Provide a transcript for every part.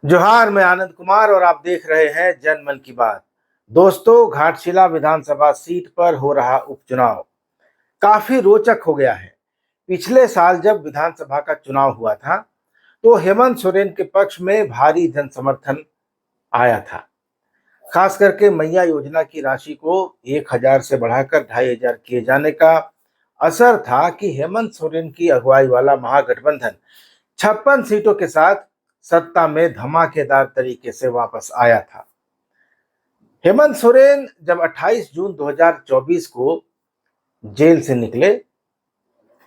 जोहार, मैं आनंद कुमार और आप देख रहे हैं जनमन की बात। दोस्तों, घाटशिला विधानसभा सीट पर हो रहा उपचुनाव काफी रोचक हो गया है। पिछले साल जब विधानसभा का चुनाव हुआ था तो हेमंत सोरेन के पक्ष में भारी जन समर्थन आया था। खास करके मैया योजना की राशि को 1,000 से बढ़ाकर 2,500 किए जाने का असर था कि हेमंत सोरेन की अगुवाई वाला महागठबंधन 56 सीटों के साथ सत्ता में धमाकेदार तरीके से वापस आया था। हेमंत सोरेन जब 28 जून 2024 को जेल से निकले,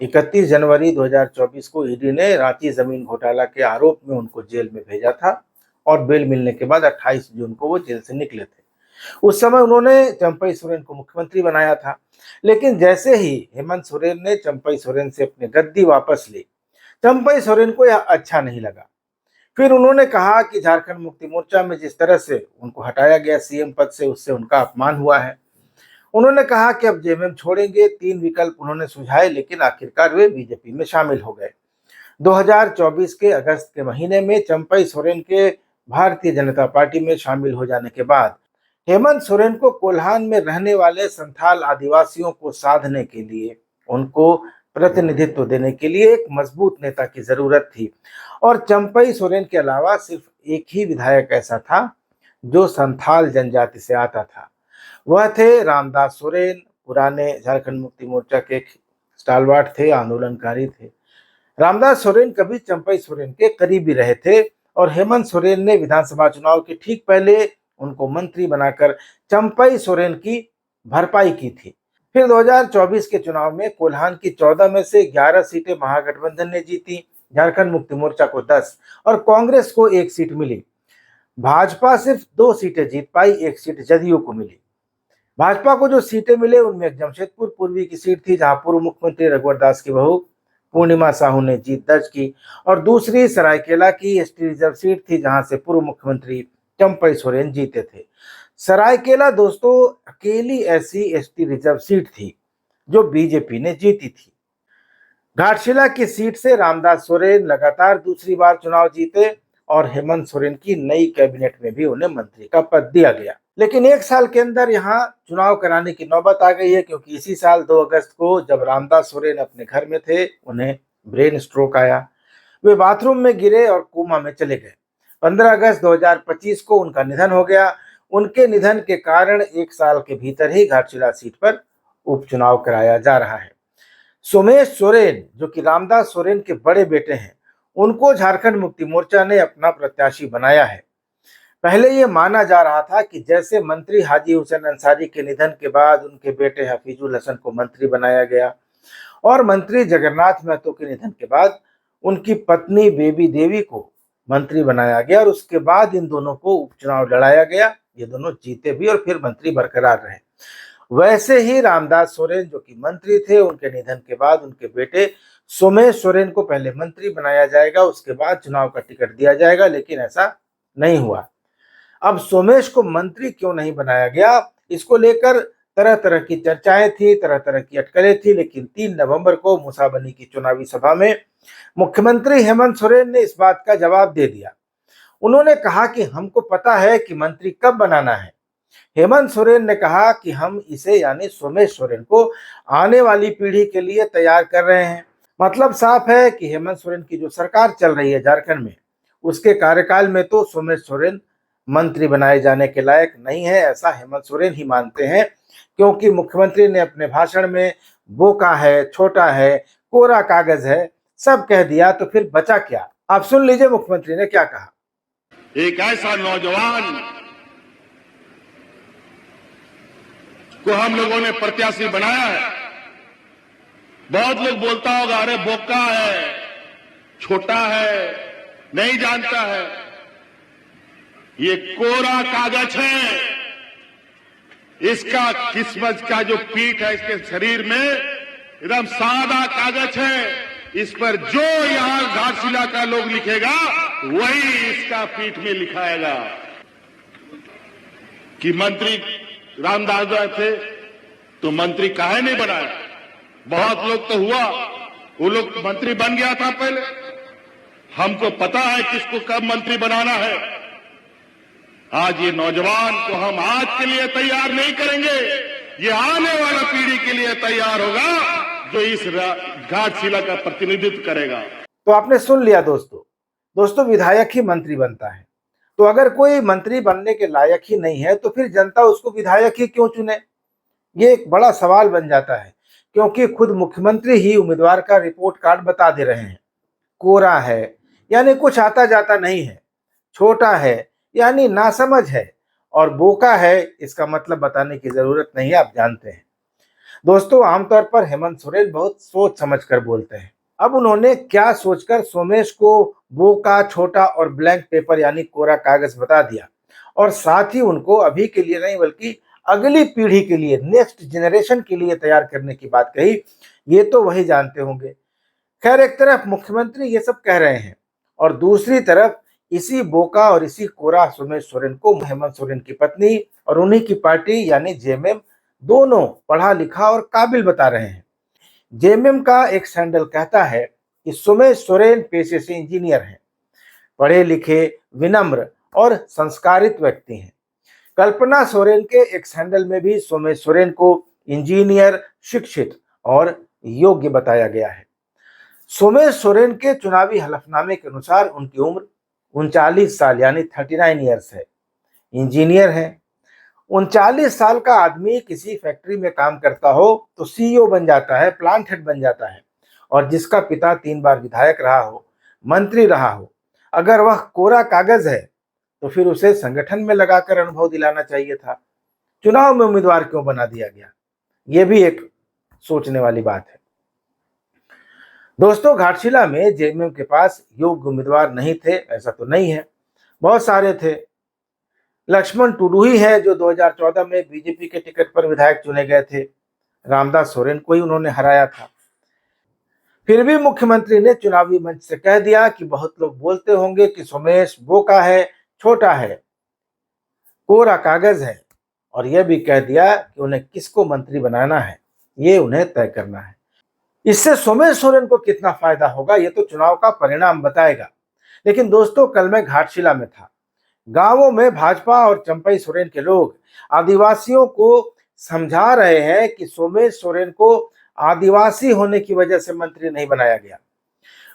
31 जनवरी 2024 को ईडी ने रांची जमीन घोटाला के आरोप में उनको जेल में भेजा था और बेल मिलने के बाद 28 जून को वो जेल से निकले थे। उस समय उन्होंने चंपई सोरेन को मुख्यमंत्री बनाया था, लेकिन जैसे ही हेमंत सोरेन ने चंपई सोरेन से अपनी गद्दी वापस ली, चंपई सोरेन को यह अच्छा नहीं लगा। फिर उन्होंने कहा कि झारखंड मुक्ति मोर्चा में जिस तरह से उनको हटाया गया सीएम पद से, उससे उनका अपमान हुआ है। उन्होंने कहा कि अब जेएमएम छोड़ेंगे। 3 विकल्प उन्होंने सुझाए, लेकिन आखिरकार वे बीजेपी में शामिल हो गए। 2024 के अगस्त के महीने में चंपई सोरेन के भारतीय जनता पार्टी में शामिल हो जाने के बाद हेमंत सोरेन को कोल्हान में रहने वाले संथाल आदिवासियों को साधने के लिए, उनको प्रतिनिधित्व देने के लिए एक मजबूत नेता की जरूरत थी। और चंपई सोरेन के अलावा सिर्फ एक ही विधायक ऐसा था जो संथाल जनजाति से आता था। वह थे रामदास सोरेन। पुराने झारखंड मुक्ति मोर्चा के स्टालवार्ट थे, आंदोलनकारी थे। रामदास सोरेन कभी चंपई सोरेन के करीबी रहे थे और हेमंत सोरेन ने विधानसभा चुनाव के ठीक पहले उनको मंत्री बनाकर चंपई सोरेन की भरपाई की थी। फिर 2024 के चुनाव में कोल्हान की 14 में से 11 सीटें महागठबंधन ने जीती। झारखंड मुक्ति मोर्चा को 10 और कांग्रेस को 1 सीट मिली। भाजपा सिर्फ 2 सीटें जीत पाई, 1 सीट जदयू को मिली। भाजपा को जो सीटें मिले उनमें एक जमशेदपुर पूर्वी की सीट थी, जहां पूर्व मुख्यमंत्री रघुवर दास की बहू पूर्णिमा साहू ने जीत दर्ज की, और दूसरी सरायकेला की एसटी रिजर्व सीट थी, जहां से पूर्व मुख्यमंत्री चंपई सोरेन जीते थे। सरायकेला दोस्तों अकेली ऐसी एसटी रिजर्व सीट थी जो बीजेपी ने जीती थी। घाटशिला की सीट से रामदास सोरेन लगातार दूसरी बार चुनाव जीते और हेमंत सोरेन की नई कैबिनेट में भी उन्हें मंत्री का पद दिया गया। लेकिन 1 साल के अंदर यहाँ चुनाव कराने की नौबत आ गई है, क्योंकि इसी साल 2 अगस्त को जब रामदास सोरेन अपने घर में थे, उन्हें ब्रेन स्ट्रोक आया। वे बाथरूम में गिरे और कोमा में चले गए। 15 अगस्त 2025 को उनका निधन हो गया। उनके निधन के कारण 1 साल के भीतर ही घाटशिला सीट पर उपचुनाव कराया जा रहा है। सोमेश सोरेन, जो कि रामदास सोरेन के बड़े बेटे हैं, उनको झारखंड मुक्ति मोर्चा ने अपना प्रत्याशी बनाया है। पहले ये माना जा रहा था कि जैसे मंत्री हाजी हुसैन अंसारी के निधन के बाद उनके बेटे हफीजुल हसन को मंत्री बनाया गया, और मंत्री जगन्नाथ महतो के निधन के बाद उनकी पत्नी बेबी देवी को मंत्री बनाया गया, और उसके बाद इन दोनों को उपचुनाव लड़ाया गया। ये दोनों जीते भी और फिर मंत्री बरकरार रहे। वैसे ही रामदास सोरेन, जो कि मंत्री थे, उनके निधन के बाद उनके बेटे सोमेश सोरेन को पहले मंत्री बनाया जाएगा, उसके बाद चुनाव का टिकट दिया जाएगा, लेकिन ऐसा नहीं हुआ। अब सोमेश को मंत्री क्यों नहीं बनाया गया, इसको लेकर तरह तरह की चर्चाएं थी, तरह तरह की अटकलें थी, लेकिन 3 नवंबर को मूसाबनी की चुनावी सभा में मुख्यमंत्री हेमंत सोरेन ने इस बात का जवाब दे दिया। उन्होंने कहा कि हमको पता है कि मंत्री कब बनाना है। हेमंत सोरेन ने कहा कि हम इसे, यानी सोमेश सोरेन को, आने वाली पीढ़ी के लिए तैयार कर रहे हैं। मतलब साफ है कि हेमंत सोरेन की जो सरकार चल रही है झारखंड में, उसके कार्यकाल में तो सोमेश सोरेन मंत्री बनाए जाने के लायक नहीं है, ऐसा हेमंत सोरेन ही मानते हैं। क्योंकि मुख्यमंत्री ने अपने भाषण में बोका है, छोटा है, कोरा कागज है, सब कह दिया, तो फिर बचा क्या? आप सुन लीजिए मुख्यमंत्री ने क्या कहा। एक ऐसा नौजवान को हम लोगों ने प्रत्याशी बनाया है। बहुत लोग बोलता होगा, अरे बोका है, छोटा है, नहीं जानता है। ये कोरा कागज है। इसका किस्मत का जो पीठ है, इसके शरीर में एकदम सादा कागज है। इस पर जो यहां घाटशिला का लोग लिखेगा, वही इसका पीठ में लिखाएगा। कि मंत्री रामदास थे तो मंत्री काहे नहीं बनाया? बहुत लोग तो हुआ, वो लोग मंत्री बन गया था पहले। हमको पता है किसको कब मंत्री बनाना है। आज ये नौजवान को हम आज के लिए तैयार नहीं करेंगे, ये आने वाला पीढ़ी के लिए तैयार होगा जो इस घाटशिला का प्रतिनिधित्व करेगा। तो आपने सुन लिया दोस्तों विधायक ही मंत्री बनता है। तो अगर कोई मंत्री बनने के लायक ही नहीं है तो फिर जनता उसको विधायक ही क्यों चुने? ये एक बड़ा सवाल बन जाता है, क्योंकि खुद मुख्यमंत्री ही उम्मीदवार का रिपोर्ट कार्ड बता दे रहे हैं। कोरा है यानी कुछ आता जाता नहीं है, छोटा है यानी नासमझ है, और बोका है इसका मतलब बताने की जरूरत नहीं है, आप जानते हैं। दोस्तों आमतौर पर हेमंत सोरेन बहुत सोच समझ कर बोलते हैं। अब उन्होंने क्या सोचकर सोमेश को बोका, छोटा और ब्लैंक पेपर यानी कोरा कागज बता दिया, और साथ ही उनको अभी के लिए नहीं बल्कि अगली पीढ़ी के लिए, नेक्स्ट जनरेशन के लिए तैयार करने की बात कही, ये तो वही जानते होंगे। खैर, एक तरफ मुख्यमंत्री ये सब कह रहे हैं और दूसरी तरफ इसी बोका और इसी कोरा सोमेश सोरेन को हेमंत सोरेन की पत्नी और उन्हीं की पार्टी यानी जेएमएम दोनों पढ़ा लिखा और काबिल बता रहे हैं। जेएमएम का एक सैंडल कहता है कि सोमेश सोरेन पेशे से इंजीनियर हैं, पढ़े लिखे, विनम्र और संस्कारित व्यक्ति हैं। कल्पना सोरेन के एक सैंडल में भी सोमेश सोरेन को इंजीनियर, शिक्षित और योग्य बताया गया है। सोमेश सोरेन के चुनावी हलफनामे के अनुसार उनकी उम्र 39 साल यानी 39 ईयर्स है। इंजीनियर हैं। 39 साल का आदमी किसी फैक्ट्री में काम करता हो तो सीईओ बन जाता है, प्लांट हेड बन जाता है, और जिसका पिता 3 बार विधायक रहा हो, मंत्री रहा हो, अगर वह कोरा कागज है तो फिर उसे संगठन में लगाकर अनुभव दिलाना चाहिए था। चुनाव में उम्मीदवार क्यों बना दिया गया? यह भी एक सोचने वाली बात है। दोस्तों घाटशिला में जेएमएम के पास योग्य उम्मीदवार नहीं थे ऐसा तो नहीं है, बहुत सारे थे। लक्ष्मण टुडू ही है जो 2014 में बीजेपी के टिकट पर विधायक चुने गए थे। रामदास सोरेन को ही उन्होंने हराया था। फिर भी मुख्यमंत्री ने चुनावी मंच से कह दिया कि बहुत लोग बोलते होंगे कि सोमेश बोका है, छोटा है, कोरा कागज है, और यह भी कह दिया कि उन्हें किसको मंत्री बनाना है ये उन्हें तय करना है। इससे सोमेश सोरेन को कितना फायदा होगा ये तो चुनाव का परिणाम बताएगा। लेकिन दोस्तों कल मैं घाटशिला में था। गांवों में भाजपा और चंपई सोरेन के लोग आदिवासियों को समझा रहे हैं कि सोमेश सोरेन को आदिवासी होने की वजह से मंत्री नहीं बनाया गया।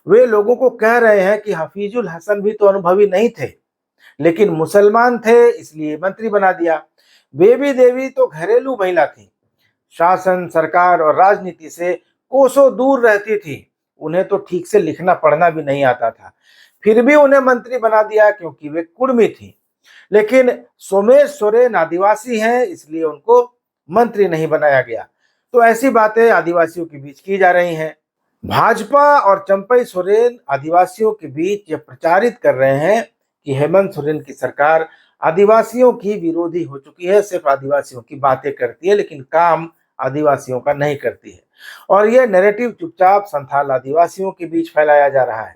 वे लोगों को कह रहे हैं कि हफीजुल हसन भी तो अनुभवी नहीं थे, लेकिन मुसलमान थे इसलिए मंत्री बना दिया। बेबी देवी तो घरेलू महिला थी, शासन, सरकार और राजनीति से कोसों दूर रहती थी, उन्हें तो ठीक से लिखना पढ़ना भी नहीं आता था, फिर भी उन्हें मंत्री बना दिया क्योंकि वे कुर्मी थी। लेकिन सोमेश सोरेन आदिवासी हैं इसलिए उनको मंत्री नहीं बनाया गया। तो ऐसी बातें आदिवासियों के बीच की जा रही हैं। भाजपा और चंपई सोरेन आदिवासियों के बीच ये प्रचारित कर रहे हैं कि हेमंत सोरेन की सरकार आदिवासियों की विरोधी हो चुकी है, सिर्फ आदिवासियों की बातें करती है लेकिन काम आदिवासियों का नहीं करती है, और यह नैरेटिव चुपचाप संथाल आदिवासियों के बीच फैलाया जा रहा है।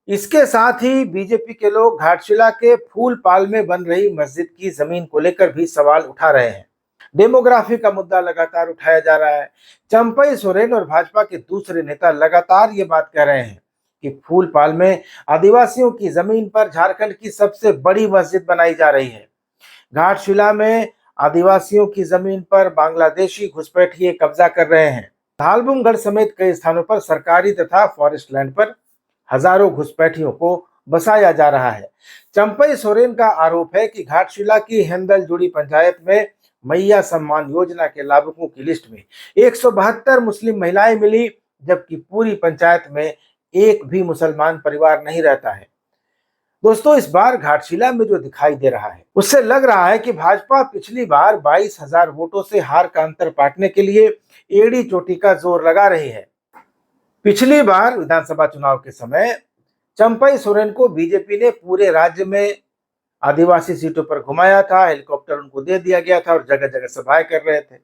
इसके साथ ही बीजेपी के लोग घाटशिला के फूलपाल में बन रही मस्जिद की जमीन को लेकर भी सवाल उठा रहे हैं। डेमोग्राफी का मुद्दा लगातार उठाया जा रहा है। चंपई सोरेन और भाजपा के दूसरे नेता लगातार ये बात कह रहे हैं कि फूलपाल में आदिवासियों की जमीन पर झारखंड की सबसे बड़ी मस्जिद बनाई जा रही है। घाटशिला में आदिवासियों की जमीन पर बांग्लादेशी घुसपैठिए कब्जा कर रहे हैं। धालबुमगढ़ समेत कई स्थानों पर सरकारी तथा फॉरेस्ट लैंड पर हजारों घुसपैठियों को बसाया जा रहा है। चंपई सोरेन का आरोप है कि घाटशिला की हेंदल जुड़ी पंचायत में मैया सम्मान योजना के लाभुकों की लिस्ट में 172 मुस्लिम महिलाएं मिली, जबकि पूरी पंचायत में एक भी मुसलमान परिवार नहीं रहता है। दोस्तों इस बार घाटशिला में जो दिखाई दे रहा है उससे लग रहा है कि भाजपा पिछली बार 22,000 वोटों से हार का अंतर पाटने के लिए एड़ी चोटी का जोर लगा रही है। पिछली बार विधानसभा चुनाव के समय चंपई सोरेन को बीजेपी ने पूरे राज्य में आदिवासी सीटों पर घुमाया था, हेलीकॉप्टर उनको दे दिया गया था और जगह जगह सभाएं कर रहे थे,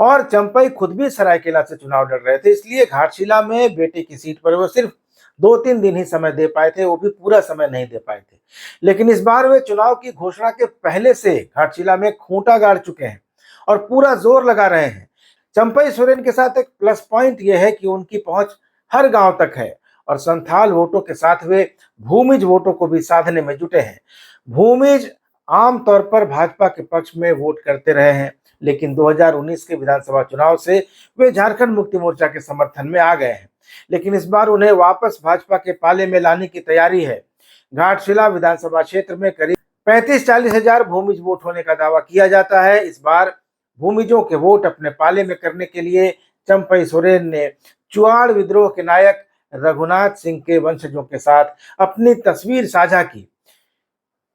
और चंपई खुद भी सरायकेला से चुनाव लड़ रहे थे, इसलिए घाटशिला में बेटे की सीट पर वो सिर्फ 2-3 दिन ही समय दे पाए थे, वो भी पूरा समय नहीं दे पाए थे। लेकिन इस बार वे चुनाव की घोषणा के पहले से घाटशिला में खूंटा गाड़ चुके हैं और पूरा जोर लगा रहे हैं। चंपई सोरेन के साथ एक प्लस पॉइंट यह है कि उनकी पहुंच हर गांव तक है और संथाल वोटों के साथ वे भूमिज वोटों को भी साधने में जुटे हैं। भूमिज आमतौर पर भाजपा के पक्ष में वोट करते रहे हैं, लेकिन 2019 के विधानसभा चुनाव से वे झारखंड मुक्ति मोर्चा के समर्थन में आ गए हैं। लेकिन इस बार उन्हें वापस भाजपा के पाले में लाने की तैयारी है। घाटशिला विधानसभा क्षेत्र में करीब 35-40 हजार भूमिज वोट होने का दावा किया जाता है। इस बार भूमिजों के वोट अपने पाले में करने के लिए चंपई सोरेन ने चुआड़ विद्रोह के नायक रघुनाथ सिंह के वंशजों के साथ अपनी तस्वीर साझा की।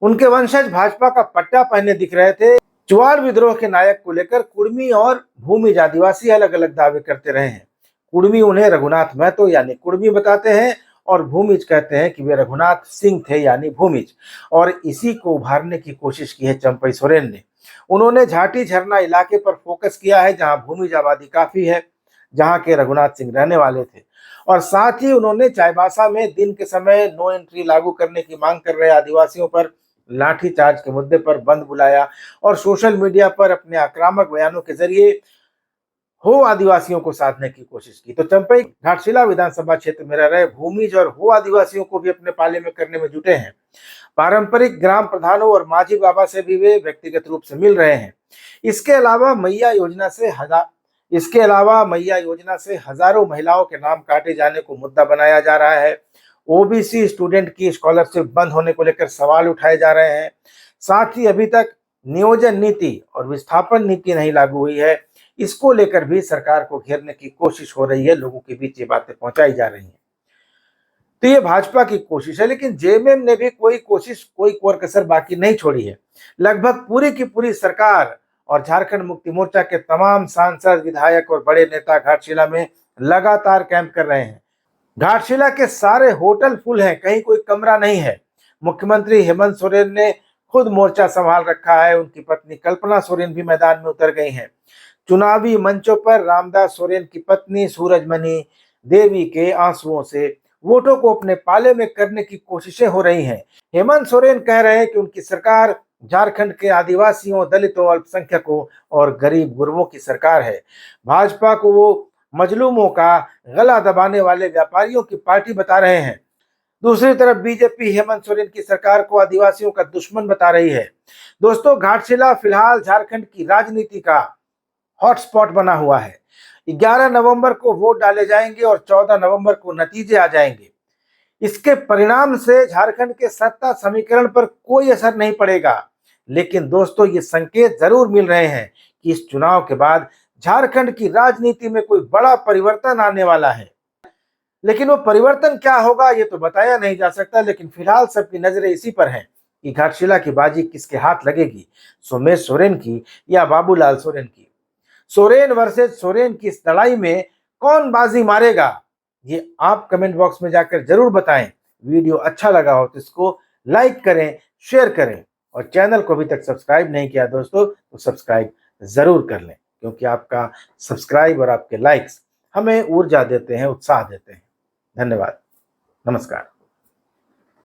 उनके वंशज भाजपा का पट्टा पहने दिख रहे थे। चुआड़ विद्रोह के नायक को लेकर कुर्मी और भूमिज आदिवासी अलग अलग दावे करते रहे हैं। कुर्मी उन्हें रघुनाथ महतो यानी कुर्मी बताते हैं और भूमिज कहते हैं कि वे रघुनाथ सिंह थे यानी भूमिज, और इसी को उभारने की कोशिश की है चंपई सोरेन ने। उन्होंने झाटी झरना इलाके पर फोकस किया है, जहां भूमिज आबादी काफी है, जहां के रघुनाथ सिंह रहने वाले थे, और साथ ही उन्होंने चाईबासा में दिन के समय नो एंट्री लागू करने की मांग कर रहे आदिवासियों पर लाठीचार्ज के मुद्दे पर बंद बुलाया और सोशल मीडिया पर अपने आक्रामक बयानों के जरिए हो आदिवासियों को साधने की कोशिश की। तो चंपई घाटशिला विधानसभा क्षेत्र में रह रहे भूमिज और हो आदिवासियों को भी अपने पाले में करने में जुटे हैं। पारंपरिक ग्राम प्रधानों और माझी बाबा से भी वे व्यक्तिगत रूप से मिल रहे हैं। इसके अलावा मैया योजना से हजारों महिलाओं के नाम काटे जाने को मुद्दा बनाया जा रहा है। ओबीसी स्टूडेंट की स्कॉलरशिप बंद होने को लेकर सवाल उठाए जा रहे हैं। साथ ही अभी तक नियोजन नीति और विस्थापन नीति नहीं लागू हुई है, इसको लेकर भी सरकार को घेरने की कोशिश हो रही है। लोगों के बीच ये बातें पहुंचाई जा रही हैं। तो ये भाजपा की कोशिश है, लेकिन जेएमएम ने भी कोई कोर कसर बाकी नहीं छोड़ी है। लगभग पूरी की पूरी सरकार और झारखंड मुक्ति मोर्चा के तमाम सांसद, विधायक और बड़े नेता घाटशिला में लगातार कैंप कर रहे हैं। घाटशिला के सारे होटल फुल हैं, कहीं कोई कमरा नहीं है। मुख्यमंत्री हेमंत सोरेन ने खुद मोर्चा संभाल रखा है। उनकी पत्नी कल्पना सोरेन भी मैदान में उतर गई हैं। चुनावी मंचों पर रामदास सोरेन की पत्नी सूरजमणि देवी के आंसुओं से वोटों को अपने पाले में करने की कोशिशें हो रही हैं। हेमंत सोरेन कह रहे हैं कि उनकी सरकार झारखंड के आदिवासियों, दलितों, अल्पसंख्यकों और गरीब गुरबों की सरकार है। भाजपा को वो मजलूमों का गला दबाने वाले व्यापारियों की पार्टी बता रहे हैं। दूसरी तरफ बीजेपी हेमंत सोरेन की सरकार को आदिवासियों का दुश्मन बता रही है। दोस्तों, घाटशिला फिलहाल झारखंड की राजनीति का हॉटस्पॉट बना हुआ है। 11 नवंबर को वोट डाले जाएंगे और 14 नवंबर को नतीजे आ जाएंगे। इसके परिणाम से झारखंड के सत्ता समीकरण पर कोई असर नहीं पड़ेगा, लेकिन दोस्तों ये संकेत जरूर मिल रहे हैं कि इस चुनाव के बाद झारखंड की राजनीति में कोई बड़ा परिवर्तन आने वाला है। लेकिन वो परिवर्तन क्या होगा ये तो बताया नहीं जा सकता, लेकिन फिलहाल सबकी नजरें इसी पर हैं कि घाटशिला की बाजी किसके हाथ लगेगी, सोमेश सोरेन की या बाबूलाल सोरेन की। सोरेन वर्सेस सोरेन की इस लड़ाई में कौन बाजी मारेगा, ये आप कमेंट बॉक्स में जाकर जरूर बताएं। वीडियो अच्छा लगा हो तो इसको लाइक करें, शेयर करें, और चैनल को अभी तक सब्सक्राइब नहीं किया दोस्तों तो सब्सक्राइब जरूर कर लें, क्योंकि आपका सब्सक्राइब और आपके लाइक्स हमें ऊर्जा देते हैं, उत्साह देते हैं। धन्यवाद, नमस्कार।